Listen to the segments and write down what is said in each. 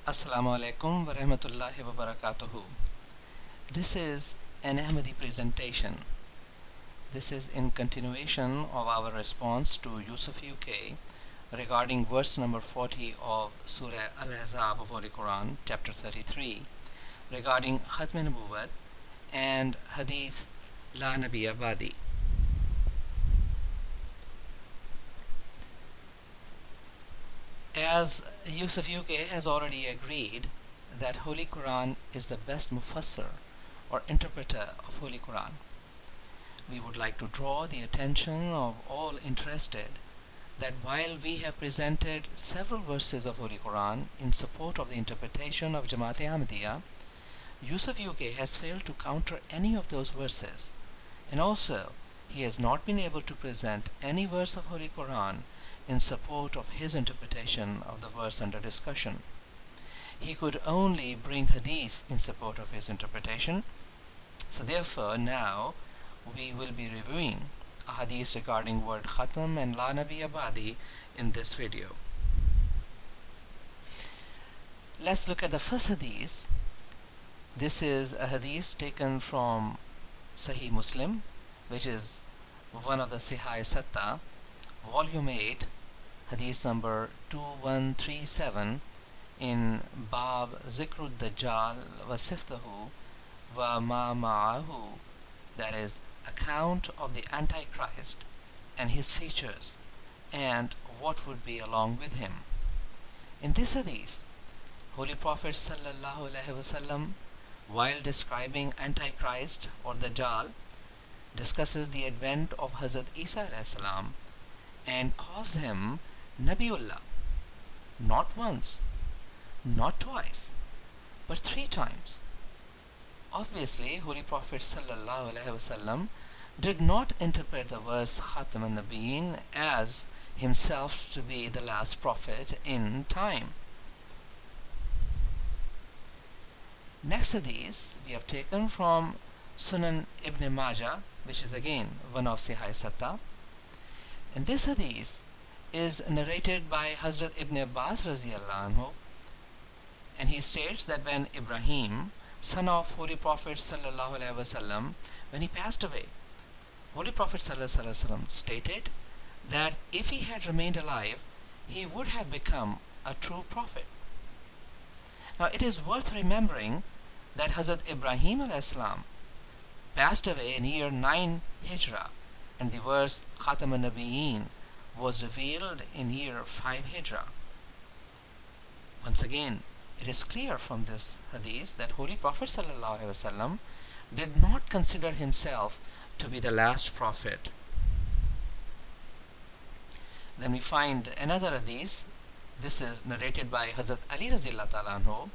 Assalamu alaikum wa rahmatullahi wa barakatuhu. This is an Ahmadi presentation. This is in continuation of our response to Yusuf UK regarding verse number 40 of Surah Al-Ahzab of Holy Quran, chapter 33, regarding Khatam-e-Nabuwwat and Hadith La Nabi Abadi. As Yusuf UK has already agreed that Holy Quran is the best mufassir or interpreter of Holy Quran, we would like to draw the attention of all interested that while we have presented several verses of Holy Quran in support of the interpretation of Jamaat-e Ahmadiyya, Yusuf UK has failed to counter any of those verses, and also he has not been able to present any verse of Holy Quran in support of his interpretation of the verse under discussion. He could only bring hadith in support of his interpretation. So therefore now we will be reviewing Ahadith regarding word Khatam and La Nabi Abadi in this video. Let's look at the first hadith. This is a hadith taken from Sahih Muslim, which is one of the Sihai Satta, volume 8, hadith number 2137, in Bab Zikrud Dajjal wa Siftahu wa ma ma'ahu, that is, account of the Antichrist and his features and what would be along with him. In this hadith, Holy Prophet sallallahu alaihi wasallam, while describing Antichrist or Dajjal, discusses the advent of Hazrat Isa alayhi salam and calls him Nabiullah, not once, not twice, but 3 times. Obviously, Holy Prophet sallallahu alaihi wasallam did not interpret the verse Khatam-e-Nabiyyin as himself to be the last prophet in time. Next hadith we have taken from Sunan Ibn Majah, which is again one of Sihai Satta. And this hadith is narrated by Hazrat Ibn Abbas radiyallahu anhu, and he states that when Ibrahim, son of Holy Prophet sallallahu alaihi wasallam, when he passed away, Holy Prophet sallallahu alaihi wasallam stated that if he had remained alive, he would have become a true prophet. Now it is worth remembering that Hazrat Ibrahim alayhi salam passed away in year 9 Hijrah, and the verse Khatam-e-Nabiyyin was revealed in year 5 Hijrah. Once again, it is clear from this hadith that Holy Prophet sallallahu alaihi wasallam did not consider himself to be the last prophet. Then we find another hadith. This is narrated by Hazrat Ali radhiyallahu ta'ala anhu,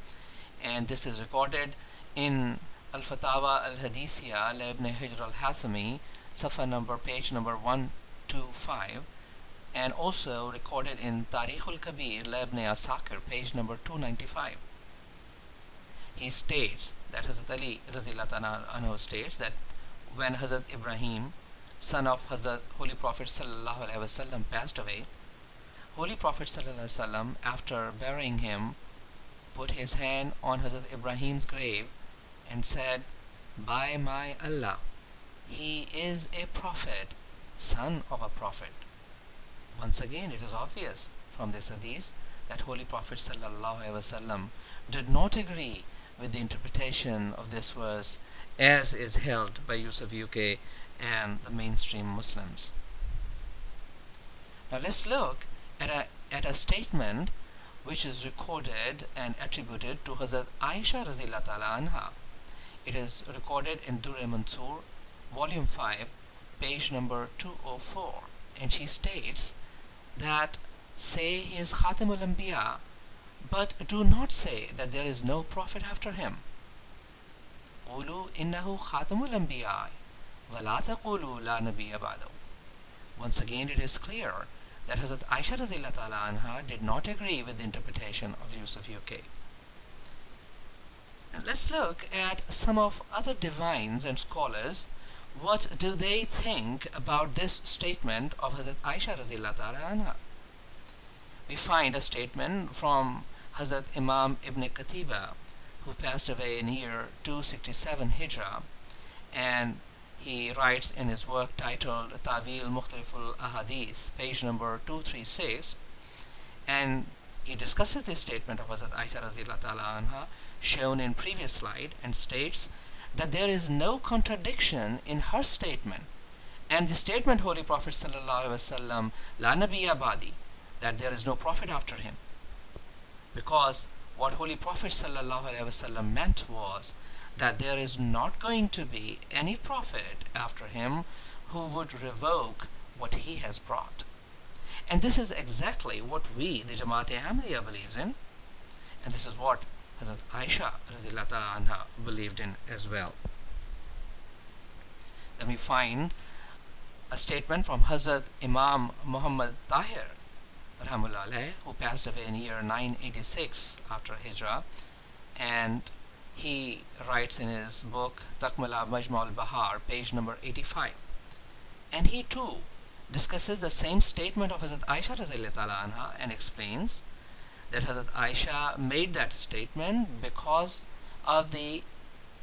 and this is recorded in Al-Fatawa Al-Hadithiyya Ibn Hijr Al-Hasami, page number 125, and also recorded in Tarikh Al-Kabir Ibn Asakir, page number 295. He states that Hazrat Ali radhiyallahu ta'ala anhu states that when Hazrat Ibrahim, son of Hazrat Holy Prophet sallallahu alaihi wasallam, passed away, Holy Prophet sallallahu alaihi wasallam, after burying him, put his hand on Hazrat Ibrahim's grave and said, "By my Allah, he is a prophet, son of a prophet." Once again, it is obvious from this hadith that Holy Prophet sallallahu alaihi wasallam did not agree with the interpretation of this verse as is held by Yusuf UK and the mainstream Muslims. Now let's look at a statement which is recorded and attributed to Hazrat Aisha radhiyallahu ta'ala anha. It is recorded in Durr Mansur, volume 5, page number 204, and she states that say he is Khatamul Anbiya, but do not say that there is no prophet after him. قُولُوا إِنَّهُ خَاتَمُ الْأَنْبِيَاءِ وَلَا تَقُولُوا لَا نَبِيَّ بَعْدَهُ. Once again, it is clear that Hazrat Aisha radhiyallahu ta'ala anha did not agree with the interpretation of Yusuf UK. And let's look at some of other divines and scholars. What do they think about this statement of Hazrat Aisha radhiyallahu ta'ala anha? We find a statement from Hazrat Imam Ibn Qatiba, who passed away in year 267 Hijrah, and he writes in his work titled Ta'wil Mukhtaliful Ahadith, page number 236, and he discusses this statement of Hazrat Aisha radhiyallahu ta'ala anha shown in previous slide, and states that there is no contradiction in her statement and the statement Holy Prophet sallallahu alaihi wasallam la nabiyya ba'di, that there is no prophet after him, because what Holy Prophet sallallahu alaihi wasallam meant was that there is not going to be any prophet after him who would revoke what he has brought. And this is exactly what we, the Jamaat-e-Ahmadiyya, believes in, and this is what Hazrat Aisha radhiyallahu ta'ala anha believed in as well. Then we find a statement from Hazrat Imam Muhammad Tahir rahmatullah alayh, who passed away in year 986 after Hijrah, and he writes in his book Takmila Majma al-Bahar, page number 85, and he too discusses the same statement of Hazrat Aisha radhiyallahu ta'ala anha and explains that Hazrat Aisha made that statement because of the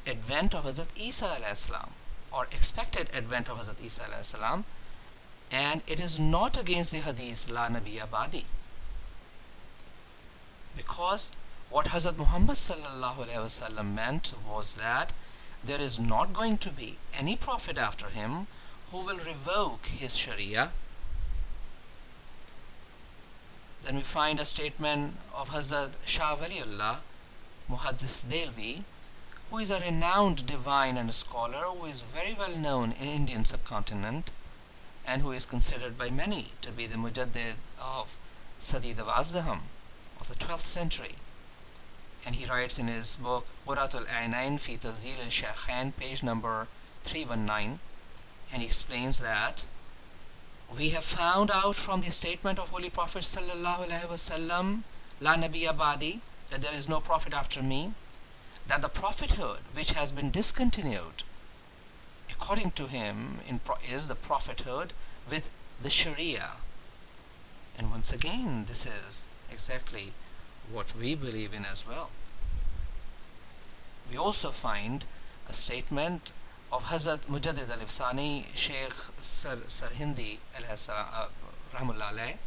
advent of Hazrat Isa alayhi salam, or expected advent of Hazrat Isa alayhi salam, and it is not against the hadith la nabiyya ba'di, because what Hazrat Muhammad sallallahu alaihi wasallam meant was that there is not going to be any prophet after him who will revoke his sharia. Then we find a statement of Hazrat Shah Waliullah Muhaddith Delvi, who is a renowned divine and scholar who is very well known in Indian subcontinent and who is considered by many to be the Mujaddid of Sadi Dawazdaham of the 12th century. And he writes in his book Quratul Ainain fi Tazil al-Shaykhain, page number 319, and he explains that we have found out from the statement of Holy Prophet sallallahu alaihi wasallam la nabiyya ba'di, that there is no prophet after me, that the prophethood which has been discontinued according to him is the prophethood with the Sharia. And once again, this is exactly what we believe in as well. We also find a statement of Hazrat Mujaddid al-Ifsani Sheikh Sarhindi rahmatullah alayh,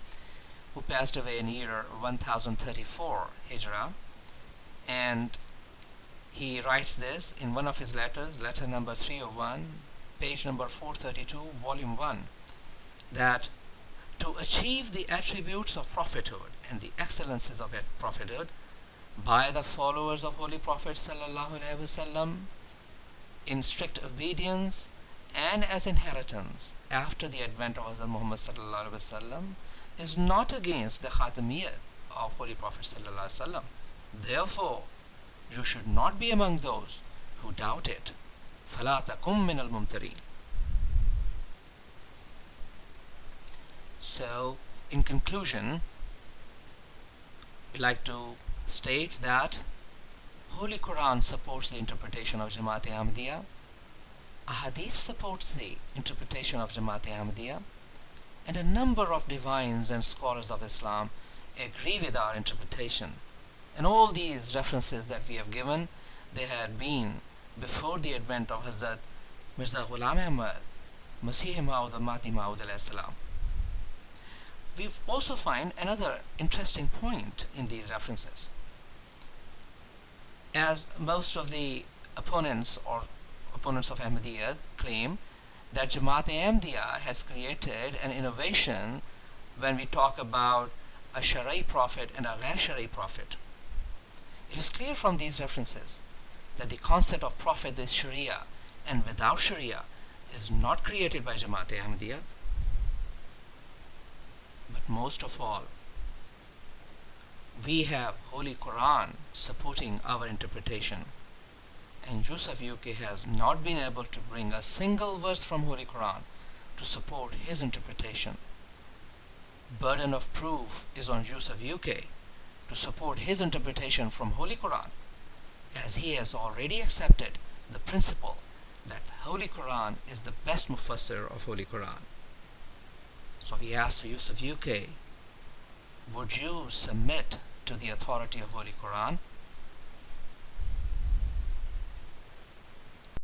who passed away in year 1034 Hijrah, and he writes this in one of his letters, letter number 301, page number 432, volume 1, that to achieve the attributes of prophethood and the excellences of prophethood by the followers of Holy Prophet sallallahu alaihi wasallam in strict obedience and as inheritance after the advent of Hazrat Muhammad sallallahu alaihi wasallam is not against the Khatam-e-Nabuwwat of Holy Prophet sallallahu alaihi wasallam. Therefore, you should not be among those who doubt it. فَلَا تَكُمْ مِنَ الْمُمْتَرِينَ. So, in conclusion, we like to state that Holy Quran supports the interpretation of Jamaat-e-Ahmadiyya, Ahadith supports the interpretation of Jamaat-e-Ahmadiyya, and a number of divines and scholars of Islam agree with our interpretation. And all these references that we have given, they had been before the advent of Hazrat Mirza Ghulam Ahmad, Masih Maud Mahdi Maud alayhi salam. We also find another interesting point in these references. As most of the opponents of Ahmadiyya claim that Jamaat-e-Ahmadiyya has created an innovation when we talk about a Shari prophet and a Ghair Shari prophet. It is clear from these references that the concept of prophet with Sharia and without Sharia is not created by Jamaat-e-Ahmadiyya. But most of all, we have Holy Quran supporting our interpretation, and Yusuf UK has not been able to bring a single verse from Holy Quran to support his interpretation. Burden of proof is on Yusuf UK to support his interpretation from Holy Quran, as he has already accepted the principle that Holy Quran is the best mufassir of Holy Quran. So we ask Yusuf UK, would you submit to the authority of Holy Quran.